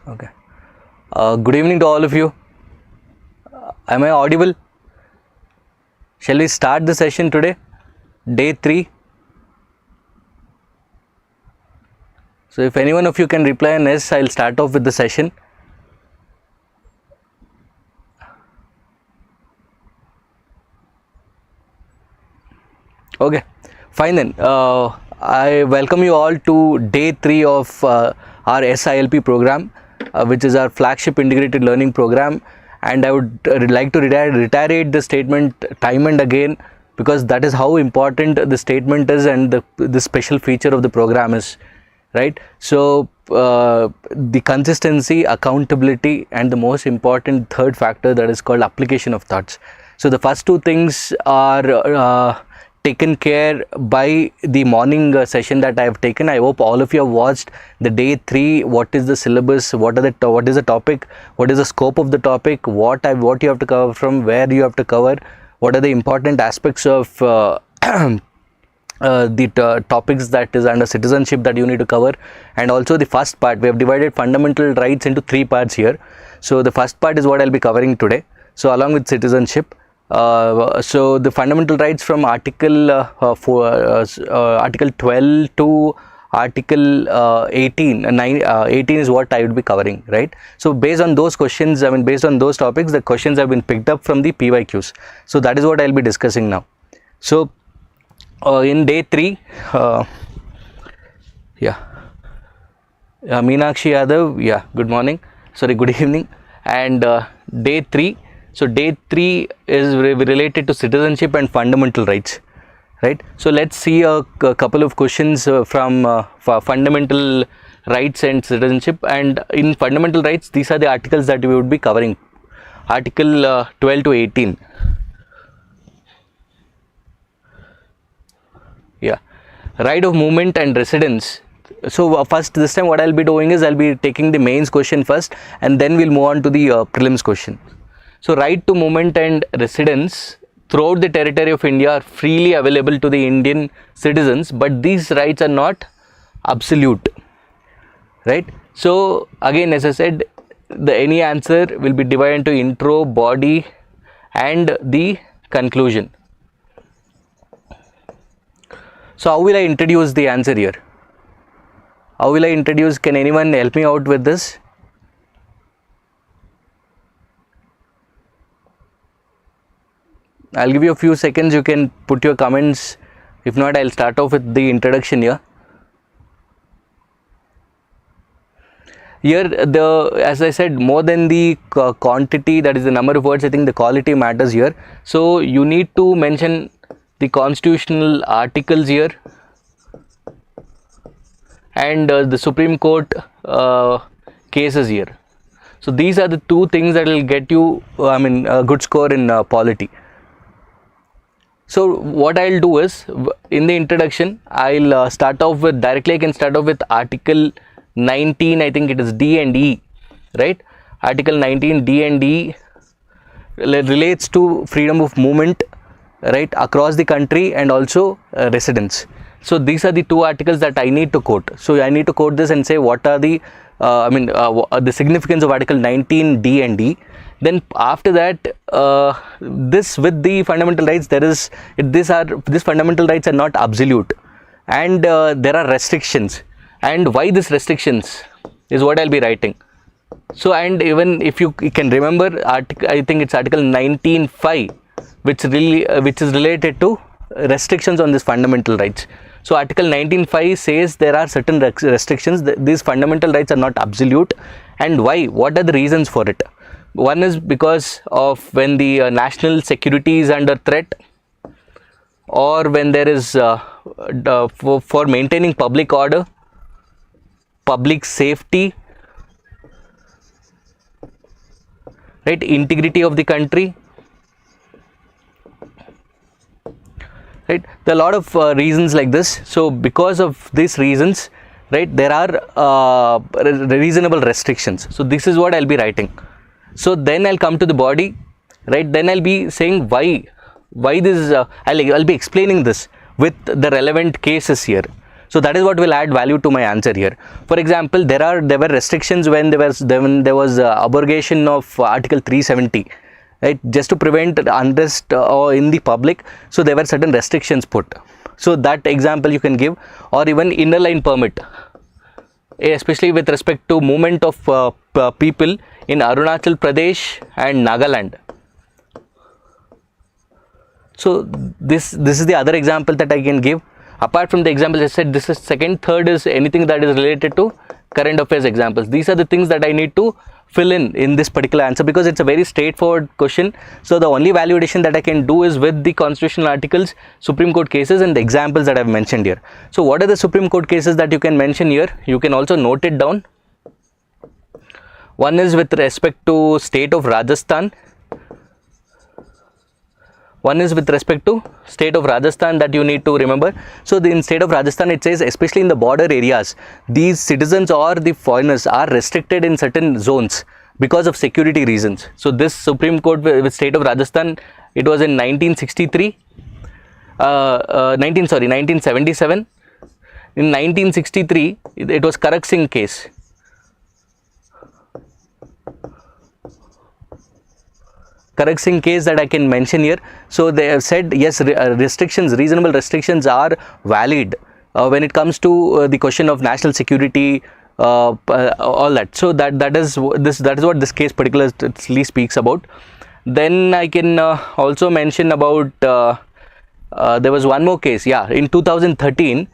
Okay. Good evening to all of you. Am I audible? Shall we start the session today? Day 3. So if any one of you can reply an yes, I'll start off with the session. Okay, fine then. I welcome you all to day 3 of our S-Ilp program, which is our flagship integrated learning program. And I would like to reiterate the statement time and again, because that is how important the statement is and the special feature of the program is, right? So the consistency, accountability, and the most important third factor, that is called application of thoughts. So the first two things are taken care by the morning session that I have taken. I hope all of you have watched the day 3. What is the syllabus? What is the topic? What is the scope of the topic? What you have to cover, from where you have to cover? What are the important aspects of the topics that is under citizenship that you need to cover? And also the first part, we have divided fundamental rights into 3 parts here. So the first part is what I'll be covering today. So along with citizenship. So the fundamental rights from Article 12 to Article 18 is what I would be covering, right? So based on those questions, based on those topics, the questions have been picked up from the PYQs. So that is what I'll be discussing now. So in day 3, Meenakshi Yadav, good morning, good evening. And day 3, so day 3 is related to citizenship and fundamental rights, right? So let's see a couple of questions from fundamental rights and citizenship. And in fundamental rights, these are the articles that we would be covering. Article 12 to 18. Right of movement and residence. So first, this time what I'll be doing is I'll be taking the mains question first, and then we'll move on to the prelims question. So right to movement and residence throughout the territory of India are freely available to the Indian citizens, but these rights are not absolute, right? So again, as I said, any answer will be divided into intro, body, and the conclusion. So how will I introduce the answer here? How will I introduce? Can anyone help me out with this? I'll give you a few seconds. You can put your comments. If not, I'll start off with the introduction here. Here, as I said, more than the quantity, that is the number of words, I think the quality matters here. So you need to mention the constitutional articles here and the Supreme Court cases here. So these are the 2 things that will get you a good score in polity. So what I'll do is, in the introduction, I'll start off with, directly I can start off with Article 19, I think it is D and E, right? Article 19 D and E relates to freedom of movement, right, across the country, and also residence. So these are the 2 articles that I need to quote. So I need to quote this and say what are the the significance of Article 19 D and E. Then after that, this with the fundamental rights, these fundamental rights are not absolute, and there are restrictions, and why these restrictions is what I'll be writing. So, and even if you can remember, I think it's Article 19(5), which is related to restrictions on these fundamental rights. So Article 19(5) says there are certain restrictions. These fundamental rights are not absolute, and why? What are the reasons for it? One is because of when the national security is under threat, or when there is for maintaining public order, public safety, right, integrity of the country, right? There are a lot of reasons like this. So because of these reasons, right, there are reasonable restrictions. So this is what I'll be writing. So then I'll come to the body, right? Then I'll be saying why this I'll be explaining this with the relevant cases here. So that is what will add value to my answer here. For example, there were restrictions when there was abrogation of Article 370, right, just to prevent unrest in the public. So there were certain restrictions put. So that example you can give, or even inner line permit, especially with respect to movement of people in Arunachal Pradesh and Nagaland. So this is the other example that I can give. Apart from the examples I said, this is second. Third is anything that is related to current affairs examples. These are the things that I need to fill in this particular answer, because it's a very straightforward question. So the only value addition that I can do is with the constitutional articles, Supreme Court cases, and the examples that I've mentioned here. So what are the Supreme Court cases that you can mention here? You can also note it down. One is with respect to state of Rajasthan. One is with respect to state of Rajasthan that you need to remember. So in state of Rajasthan, it says especially in the border areas, these citizens or the foreigners are restricted in certain zones because of security reasons. So this Supreme Court with state of Rajasthan, it was in 1963, 1977. In 1963, it was Karak Singh case. Karak Singh case that I can mention here. So they have said yes, reasonable restrictions are valid when it comes to the question of national security, all that. So that is what this case particularly speaks about. Then I can also mention about there was one more case. Yeah, in 2013,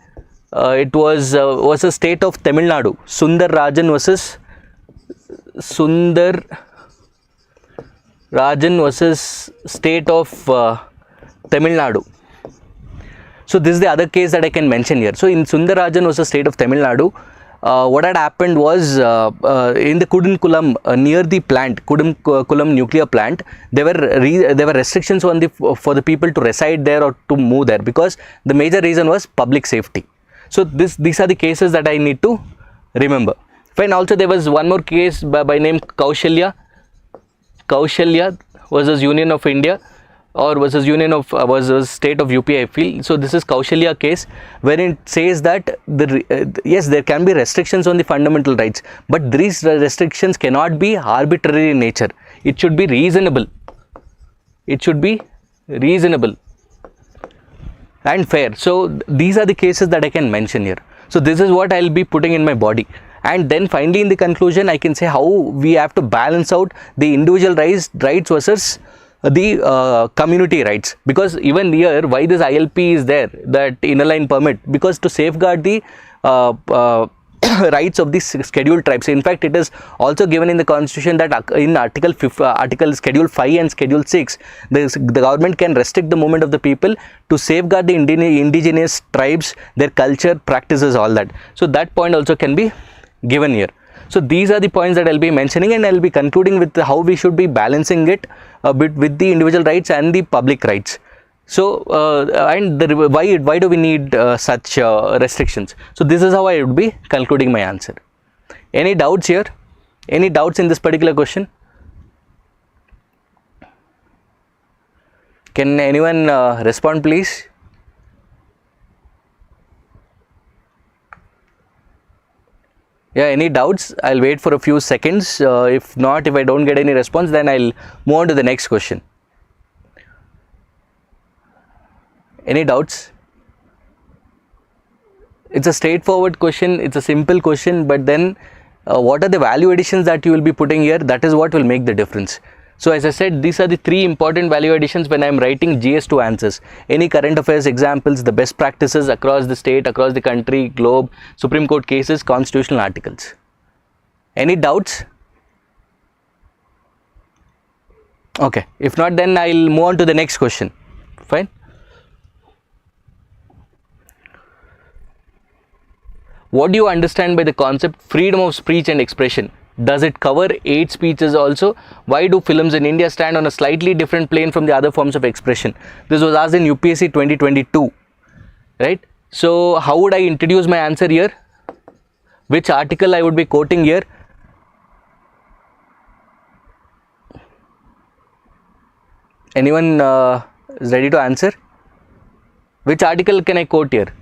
it was a state of Tamil Nadu, Sundar Rajan versus state of Tamil Nadu. So this is the other case that I can mention here. So in Sundar Rajan versus state of Tamil Nadu, what had happened was in the Kudankulam near the plant, Kudankulam nuclear plant, there were restrictions on for the people to reside there or to move there, because the major reason was public safety. So these are the cases that I need to remember. Fine. Also there was one more case by name Kaushalya versus Union of India, or versus state of UP, I feel. So this is Kaushalya case, where it says that yes, there can be restrictions on the fundamental rights, but these restrictions cannot be arbitrary in nature. It should be reasonable. It should be reasonable and fair. So these are the cases that I can mention here. So this is what I'll be putting in my body. And then finally in the conclusion, I can say how we have to balance out the individual rights versus the community rights. Because even here, why this ILP is there, that inner line permit, because to safeguard the rights of the scheduled tribes. In fact, it is also given in the constitution that in article schedule 5 and schedule 6, the government can restrict the movement of the people to safeguard the indigenous tribes, their culture, practices, all that. So that point also can be given here. So these are the points that I'll be mentioning, and I'll be concluding with how we should be balancing it a bit with the individual rights and the public rights. So and why do we need such restrictions? So this is how I would be concluding my answer. Any doubts here? Any doubts in this particular question? Can anyone respond, please? Yeah, any doubts? I'll wait for a few seconds. If not, if I don't get any response, then I'll move on to the next question. Any doubts? It's a straightforward question. It's a simple question, but then what are the value additions that you will be putting here? That is what will make the difference. So as I said, these are the three important value additions when I am writing GS2 answers. Any current affairs examples, the best practices across the state, across the country, globe, Supreme Court cases, constitutional articles. Any doubts? Okay, if not, then I'll move on to the next question. Fine. What do you understand by the concept freedom of speech and expression? Does it cover 8 speeches also? Why do films in India stand on a slightly different plane from the other forms of expression? This was asked in UPSC 2022, right? So how would I introduce my answer here? Which article I would be quoting here? Anyone is ready to answer? Which article can I quote here?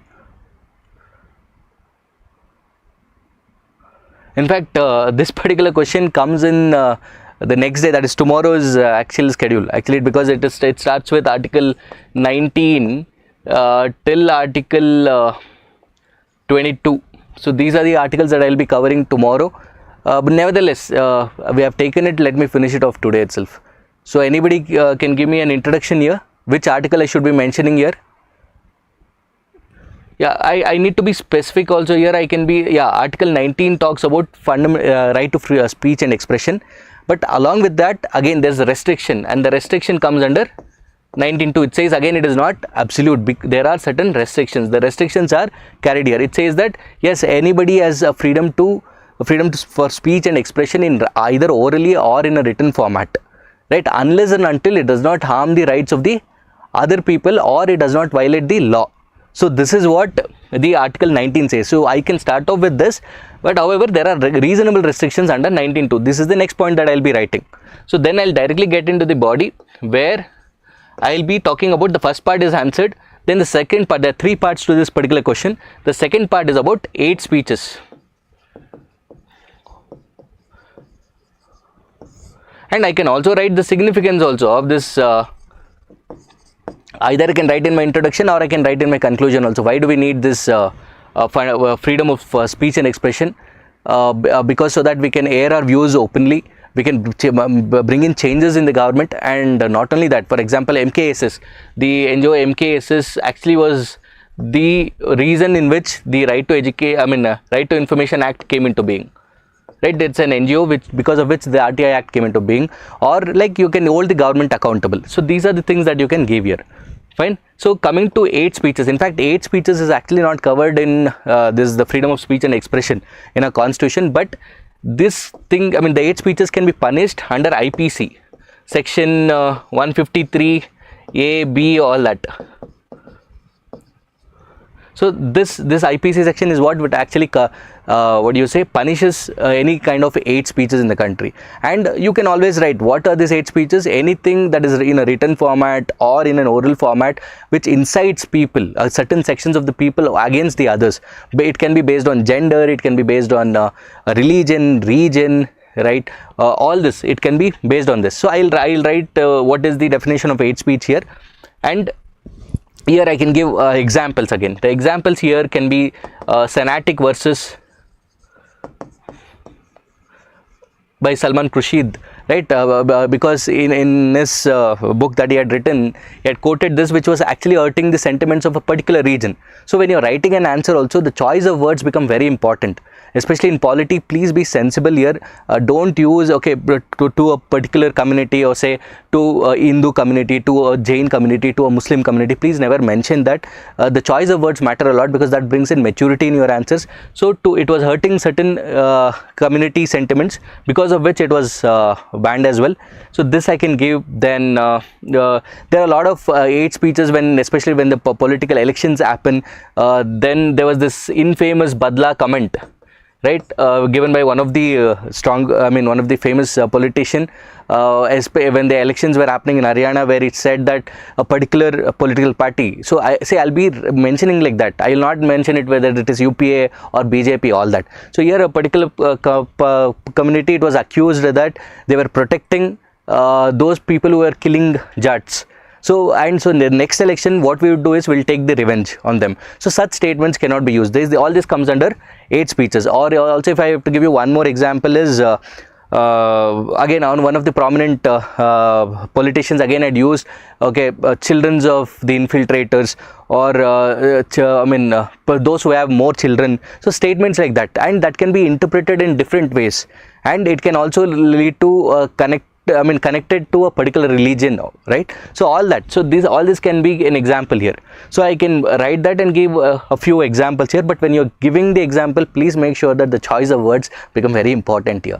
In fact, this particular question comes in the next day, that is tomorrow's actual schedule. Actually, because it starts with Article 19 till Article 22. So these are the articles that I will be covering tomorrow. But nevertheless, we have taken it. Let me finish it off today itself. So anybody can give me an introduction here. Which article I should be mentioning here? Yeah, I need to be specific also here. I can be, yeah, Article 19 talks about right to free speech and expression. But along with that, again, there's a restriction, and the restriction comes under 19.2. It says again, it is not absolute. There are certain restrictions. The restrictions are carried here. It says that yes, anybody has a freedom for speech and expression in either orally or in a written format, right? Unless and until it does not harm the rights of the other people or it does not violate the law. So this is what the Article 19 says. So I can start off with this, but however, there are reasonable restrictions under 19.2. This is the next point that I'll be writing. So then I'll directly get into the body, where I'll be talking about the first part is answered. Then the second part, there are 3 parts to this particular question. The second part is about 8 speeches. And I can also write the significance also of this. Either I can write in my introduction or I can write in my conclusion also. Why do we need this freedom of speech and expression? Because so that we can air our views openly. We can bring in changes in the government, and not only that. For example, MKSS, the NGO MKSS actually was the reason in which the Right to Information Act came into being. Right, it's an NGO because of which the RTI Act came into being, or like you can hold the government accountable. So these are the things that you can give here. Fine. So coming to 8 speeches, in fact 8 speeches is actually not covered in the freedom of speech and expression in our constitution, but this thing, the 8 speeches can be punished under IPC section 153 A, B, all that. So this IPC section is what would actually punishes any kind of 8 speeches in the country. And you can always write what are these 8 speeches. Anything that is in a written format or in an oral format which incites people, certain sections of the people against the others. It can be based on gender, it can be based on religion, region, right? All this, it can be based on this. So I'll write what is the definition of 8 speech here, and here I can give examples again. The examples here can be Sanatic versus by Salman Khurshid, right? Because in his book that he had written, he had quoted this, which was actually hurting the sentiments of a particular region. So when you're writing an answer also, the choice of words become very important. Especially in polity, please be sensible here. Don't use to a particular community, or say to a Hindu community, to a Jain community, to a Muslim community. Please never mention that. The choice of words matter a lot, because that brings in maturity in your answers. So it was hurting certain community sentiments, because of which it was banned as well. So this I can give. Then there are a lot of 8 speeches especially when the political elections happen. Then there was this infamous Badla comment, right, given by one of the one of the famous politician, when the elections were happening in Haryana, where it said that a particular political party. So I'll be mentioning like that. I will not mention it whether it is UPA or BJP, all that. So here a particular community, it was accused that they were protecting those people who were killing Jats. So in the next election, what we would do is we'll take the revenge on them. So such statements cannot be used. All this comes under 8 speeches. Or also, if I have to give you one more example, is again on one of the prominent politicians, again had used children of the infiltrators, or those who have more children. So statements like that, and that can be interpreted in different ways, and it can also lead to connected to a particular religion, right? So all this can be an example here. So I can write that and give a few examples here, but when you're giving the example, please make sure that the choice of words become very important here,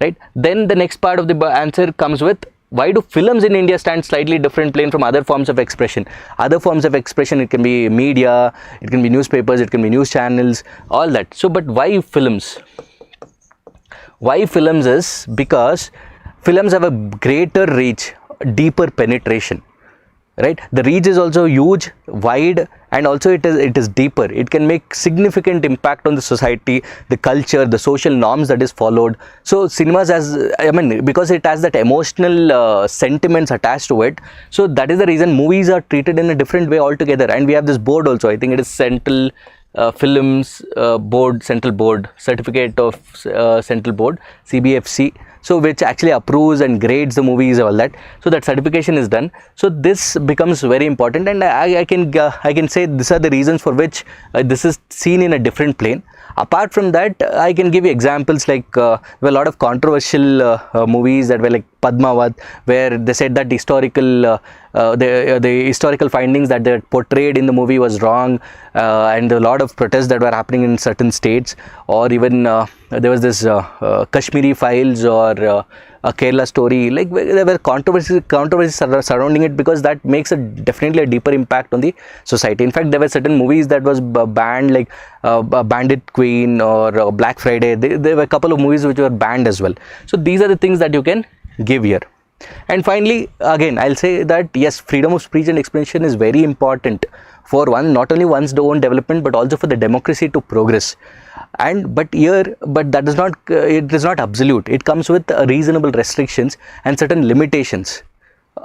right? Then the next part of the answer comes with, why do films in India stand slightly different plane from other forms of expression? Other forms of expression, it can be media, it can be newspapers, it can be news channels, all that. So but why films? Why films is because films have a greater reach, deeper penetration, right? The reach is also huge, wide, and also it is deeper. It can make significant impact on the society, the culture, the social norms that is followed. So cinemas, as I mean, because it has that emotional sentiments attached to it, so that is the reason movies are treated in a different way altogether. And we have this board also, I think it is Central Films Board, Central Board, Certificate of Central Board, CBFC, so which actually approves and grades the movies, all that. So that certification is done. So this becomes very important, and I can say these are the reasons for which this is seen in a different plane. Apart from that, I can give you examples like a lot of controversial movies that were like Padmavat, where they said that the historical findings that they portrayed in the movie was wrong, and a lot of protests that were happening in certain states. Or even there was this Kashmiri Files, or a Kerala Story. Like there were controversies surrounding it, because that makes definitely a deeper impact on the society. In fact, there were certain movies that was banned, like Bandit Queen or Black Friday. There were a couple of movies which were banned as well. So these are the things that you can give here. And finally, again, I'll say that yes, freedom of speech and expression is very important for not only one's own development, but also for the democracy to progress. But that does not, it is not absolute. It comes with reasonable restrictions and certain limitations.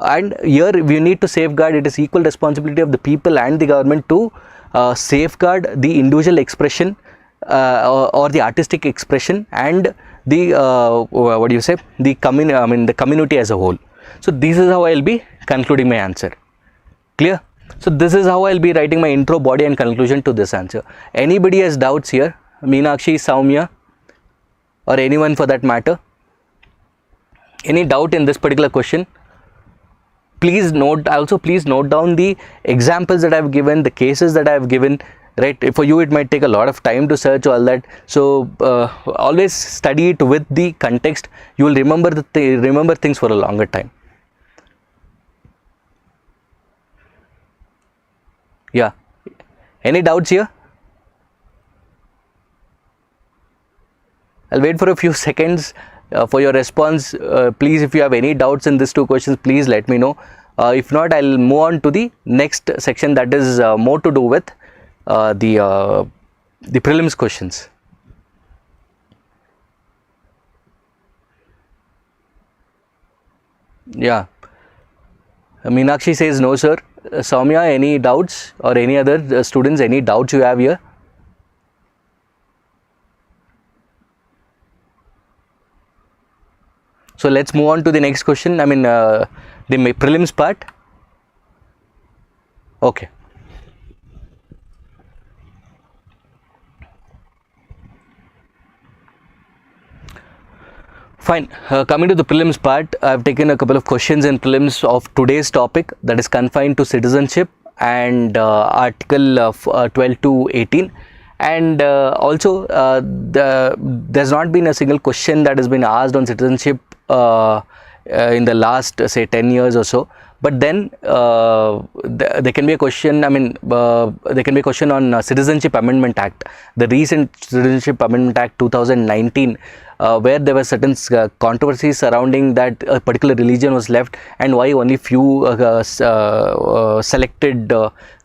And here we need to safeguard. It is equal responsibility of the people and the government to safeguard the individual expression or the artistic expression, and the the community as a whole. So this is how I'll be concluding my answer. Clear? So this is how I'll be writing my intro, body and conclusion to this answer. Anybody has doubts here? Meenakshi, Soumya, or anyone for that matter? Any doubt in this particular question? Please note down the examples that I have given, the cases that I have given. Right, for you it might take a lot of time to search all that. So always study it with the context. You will remember things for a longer time. Yeah. Any doubts here? I'll wait for a few seconds for your response. Please, if you have any doubts in these two questions, please let me know. If not, I'll move on to the next section, that is more to do with the prelims questions. Yeah. Meenakshi says no, sir. Soumya, any doubts, or any other students, any doubts you have here? So let's move on to the next question. I mean, the prelims part. Okay. Fine. Coming to the prelims part, I have taken a couple of questions in prelims of today's topic, that is confined to citizenship and article 12 to 18. And also there's not been a single question that has been asked on citizenship in the last, say, 10 years or so. But then there can be a question, I mean, there can be a question on Citizenship Amendment Act, the recent Citizenship Amendment Act 2019, where there were certain controversies surrounding that a particular religion was left, and why only few selected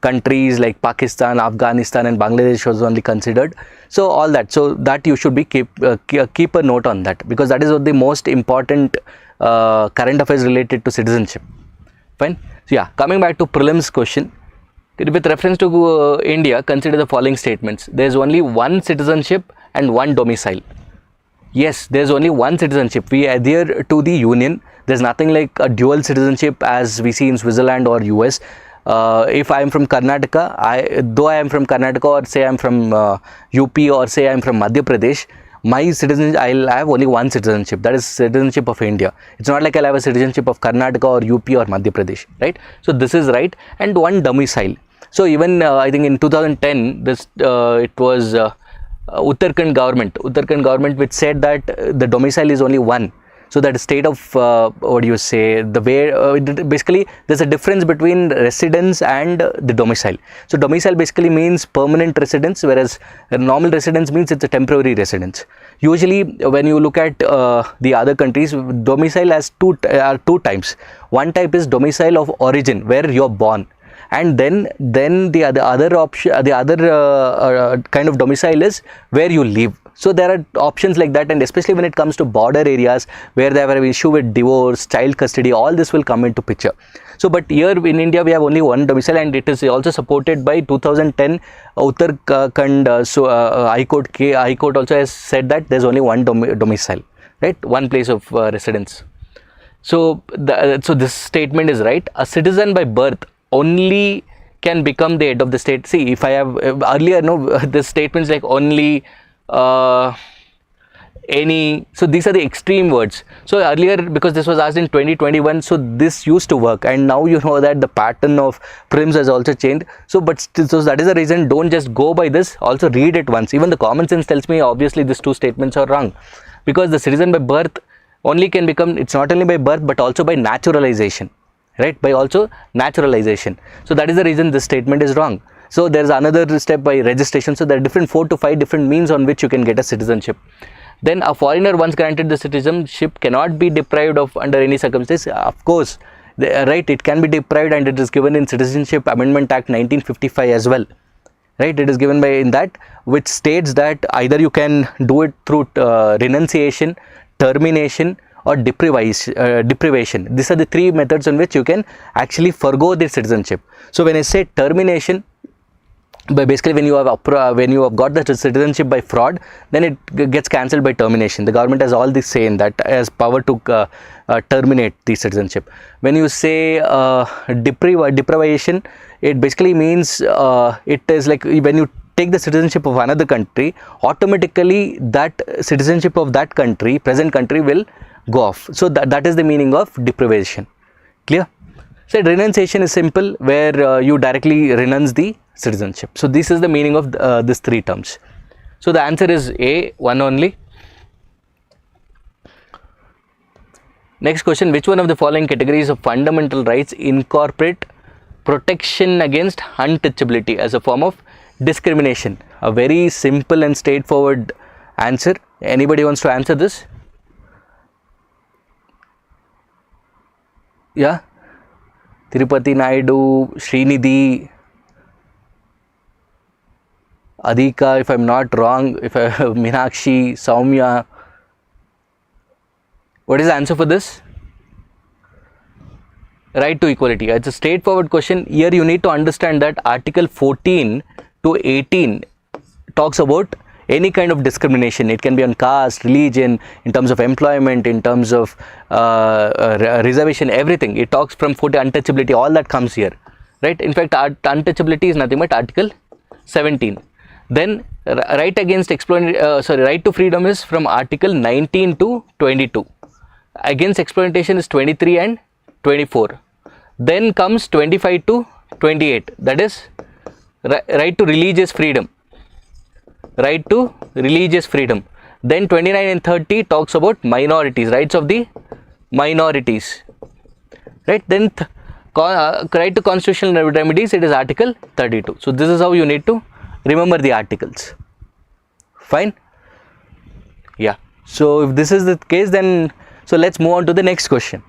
countries like Pakistan, Afghanistan and Bangladesh was only considered. So all that, so that you should be keep a note on that, because that is the most important current affairs related to citizenship. Fine. So yeah, coming back to prelims question, with reference to India, consider the following statements. There is only one citizenship and one domicile. Yes, there is only one citizenship. We adhere to the union. There is nothing like a dual citizenship as we see in Switzerland or US. If I am from Karnataka, though I am from Karnataka, or say I am from UP, or say I am from Madhya Pradesh, my citizenship, I'll have only one citizenship, that is citizenship of India. It's not like I'll have a citizenship of Karnataka or UP or Madhya Pradesh, right? So this is right. And one domicile. So even I think in 2010, this it was Uttarakhand government which said that the domicile is only one. So that state of what do you say, the way basically there's a difference between residence and the domicile. So domicile basically means permanent residence, whereas normal residence means it's a temporary residence. Usually when you look at the other countries, domicile has two types. One type is domicile of origin, where you're born, and then the other option, the other kind of domicile is where you live. So there are options like that, and especially when it comes to border areas where they have an issue with divorce, child custody, all this will come into picture. So but here in India we have only one domicile, and it is also supported by 2010 Uttarakhand High Court also has said that there's only one domicile, right, one place of residence. So this statement is right. A citizen by birth only can become the head of the state. See, if I have earlier, no, this statements like only, any, so these are the extreme words. So earlier, because this was asked in 2021, so this used to work, and now you know that the pattern of Prelims has also changed. So but still, so that is the reason, don't just go by this, also read it once. Even the common sense tells me obviously these two statements are wrong, because the citizen by birth only can become, it's not only by birth but also by naturalization, right, by also naturalization. So that is the reason this statement is wrong. So there is another step by registration. So there are different 4 to 5 different means on which you can get a citizenship. Then a foreigner once granted the citizenship cannot be deprived of under any circumstance. Of course, right, it can be deprived, and it is given in Citizenship Amendment Act 1955 as well, right. It is given by in that, which states that either you can do it through renunciation, termination, or deprivation. These are the 3 methods in which you can actually forgo the citizenship. So when I say termination, but basically when you have got the citizenship by fraud, then it gets cancelled by termination. The government has all this say in that, has power to terminate the citizenship. When you say deprivation, it basically means it is like when you take the citizenship of another country, automatically that citizenship of that country, present country, will go off. So that is the meaning of deprivation. Clear? So renunciation is simple, where you directly renounce the citizenship. So this is the meaning of these 3 terms. So the answer is A, one only. Next question, which one of the following categories of fundamental rights incorporate protection against untouchability as a form of discrimination? A very simple and straightforward answer. Anybody wants to answer this? Yeah, Tirupati Naidu, Srinidhi, Adhika, if I'm not wrong, if I have Meenakshi, Soumya. What is the answer for this? Right to equality. It's a straightforward question. Here you need to understand that Article 14 to 18 talks about any kind of discrimination. It can be on caste, religion, in terms of employment, in terms of reservation, everything. It talks from 40, untouchability, all that comes here, right? In fact, untouchability is nothing but Article 17. Then right to freedom is from Article 19 to 22. Against exploitation is 23 and 24. Then comes 25 to 28. That is right to religious freedom. Right to religious freedom. Then 29 and 30 talks about minorities, rights of the minorities, right? Then right to constitutional remedies, it is Article 32. So this is how you need to remember the articles. Fine. Yeah. So if this is the case, then so let's move on to the next question.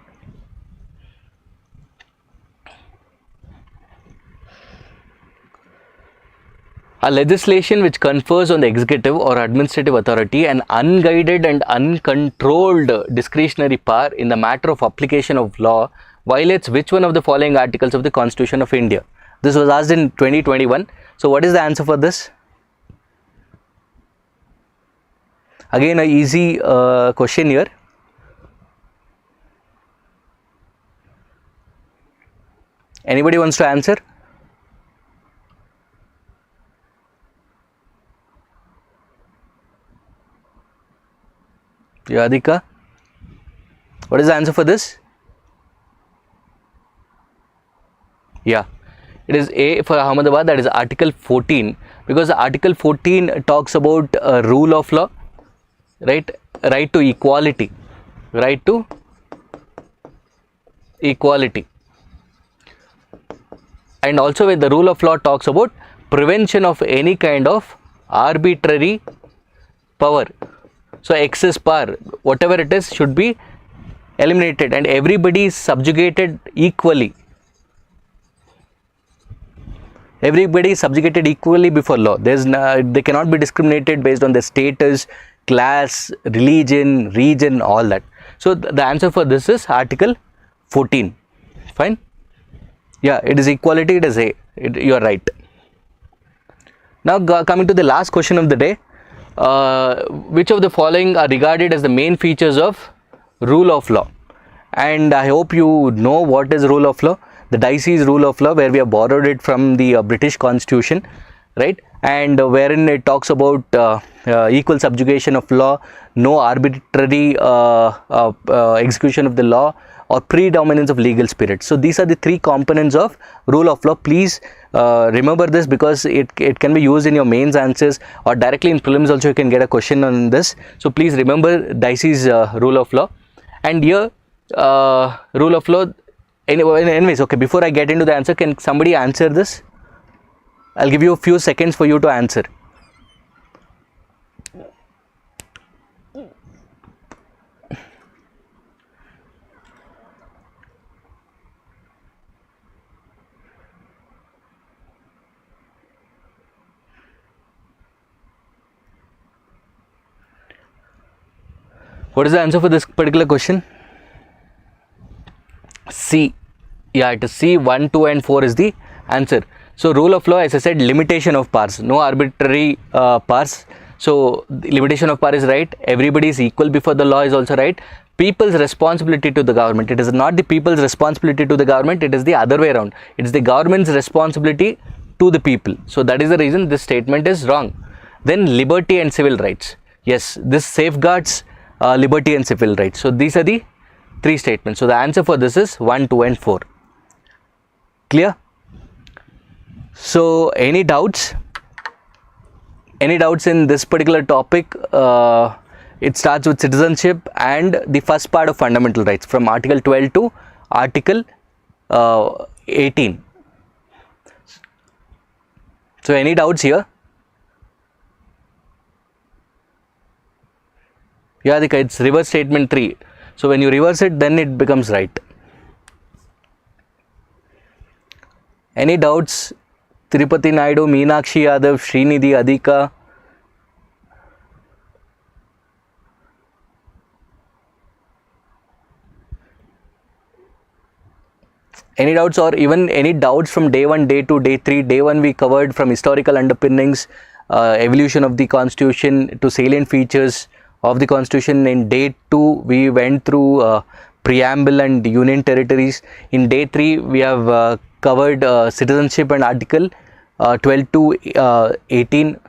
A legislation which confers on the executive or administrative authority an unguided and uncontrolled discretionary power in the matter of application of law violates which one of the following articles of the Constitution of India? This was asked in 2021. So what is the answer for this? Again, a easy question here. Anybody wants to answer? Yadika, what is the answer for this? Yeah, it is A for Ahmedabad, that is Article 14, because Article 14 talks about rule of law, right? Right to equality, right to equality. And also when the rule of law talks about prevention of any kind of arbitrary power. So excess power, whatever it is, should be eliminated and everybody is subjugated equally. Everybody is subjugated equally before law. They cannot be discriminated based on their status, class, religion, region, all that. So the answer for this is Article 14. Fine. Yeah, it is equality. It is A. You are right. Now coming to the last question of the day, which of the following are regarded as the main features of rule of law? And I hope you know what is rule of law. The DAY-3 rule of law, where we have borrowed it from the British Constitution, right? And wherein it talks about equal subjugation of law, no arbitrary execution of the law, or predominance of legal spirit. So these are the three components of rule of law. Please remember this, because it can be used in your mains answers, or directly in prelims also you can get a question on this. So please remember DAY-3's rule of law. And here rule of law, anyways, okay, before I get into the answer, can somebody answer this? I'll give you a few seconds for you to answer. What is the answer for this particular question? C. Yeah, it is C. 1, 2 and 4 is the answer. So rule of law, as I said, limitation of powers, no arbitrary powers. So the limitation of power is right. Everybody is equal before the law is also right. People's responsibility to the government. It is not the people's responsibility to the government. It is the other way around. It is the government's responsibility to the people. So that is the reason this statement is wrong. Then liberty and civil rights. Yes, this safeguards liberty and civil rights. So these are the three statements. So the answer for this is 1, 2 and 4. Clear? So any doubts? Any doubts in this particular topic? It starts with citizenship and the first part of fundamental rights, from Article 12 to Article 18. So any doubts here? Yeah, it's reverse statement 3. So when you reverse it, then it becomes right. Any doubts? Tirupati Naidu, Meenakshi Yadav, Srinidhi, Adhika. Any doubts, or even any doubts from day 1, day 2, day 3? Day 1 we covered from historical underpinnings, evolution of the constitution to salient features of the constitution. In day 2 we went through preamble and union territories. In day 3 we have covered citizenship and Article 12 to 18.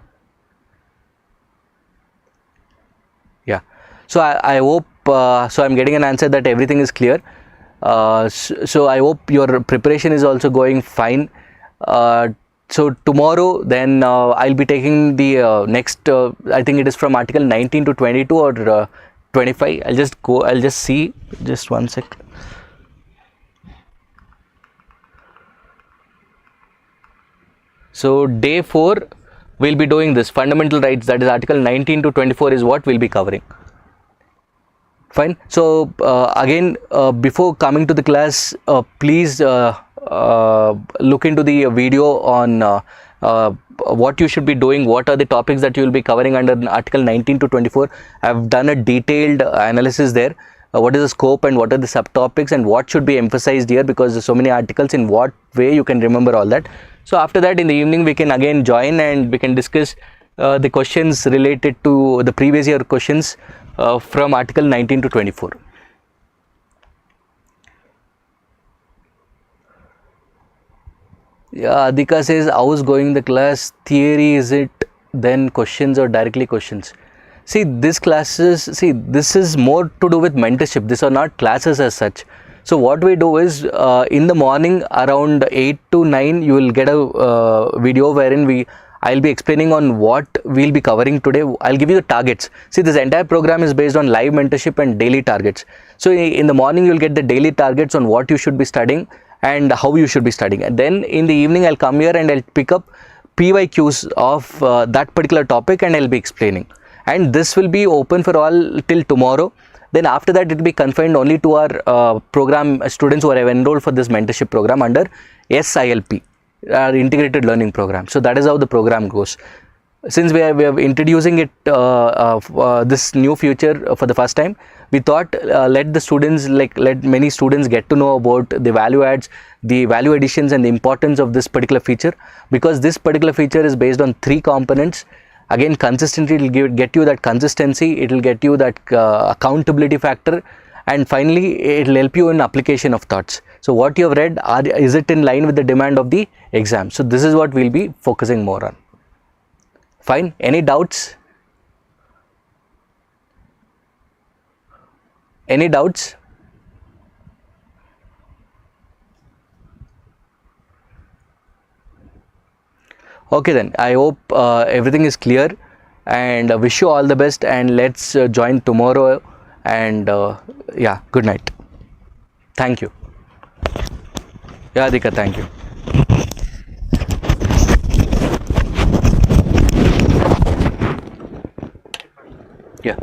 Yeah, so I hope so I'm getting an answer that everything is clear. So I hope your preparation is also going fine. So tomorrow then I'll be taking the next I think it is from Article 19 to 22 or 25. I'll just see, just one sec. So day 4 we'll be doing this fundamental rights, that is Article 19 to 24 is what we'll be covering. Fine. So again, before coming to the class, please look into the video on what you should be doing, what are the topics that you will be covering under Article 19 to 24. I've done a detailed analysis there. What is the scope and what are the subtopics and what should be emphasized here, because there's so many articles, in what way you can remember all that. So after that, in the evening we can again join and we can discuss the questions related to the previous year questions from Article 19 to 24. Yeah, Adhika says, how's going the class? Theory is it, then questions or directly questions? See, this is more to do with mentorship. These are not classes as such. So what we do is in the morning around 8 to 9 you will get a video wherein I'll be explaining on what we'll be covering today. I'll give you the targets. See, this entire program is based on live mentorship and daily targets. So in the morning you'll get the daily targets on what you should be studying and how you should be studying. And then in the evening I'll come here and I'll pick up PYQs of that particular topic and I'll be explaining. And this will be open for all till tomorrow. Then after that it will be confined only to our program students who have enrolled for this mentorship program under S-Ilp. integrated learning program. So that is how the program goes. Since we are introducing it this new feature for the first time, we thought let the students, let many students get to know about the value adds, the value additions and the importance of this particular feature, because this particular feature is based on 3 components. Again, consistency, it will get you that consistency, it will get you that accountability factor, and finally it will help you in application of thoughts. So what you have read, is it in line with the demand of the exam? So this is what we will be focusing more on. Fine. Any doubts? Any doubts? Okay then, I hope everything is clear, and wish you all the best, and let's join tomorrow, and yeah, good night. Thank you. Yeah, Dika, thank you. Yeah.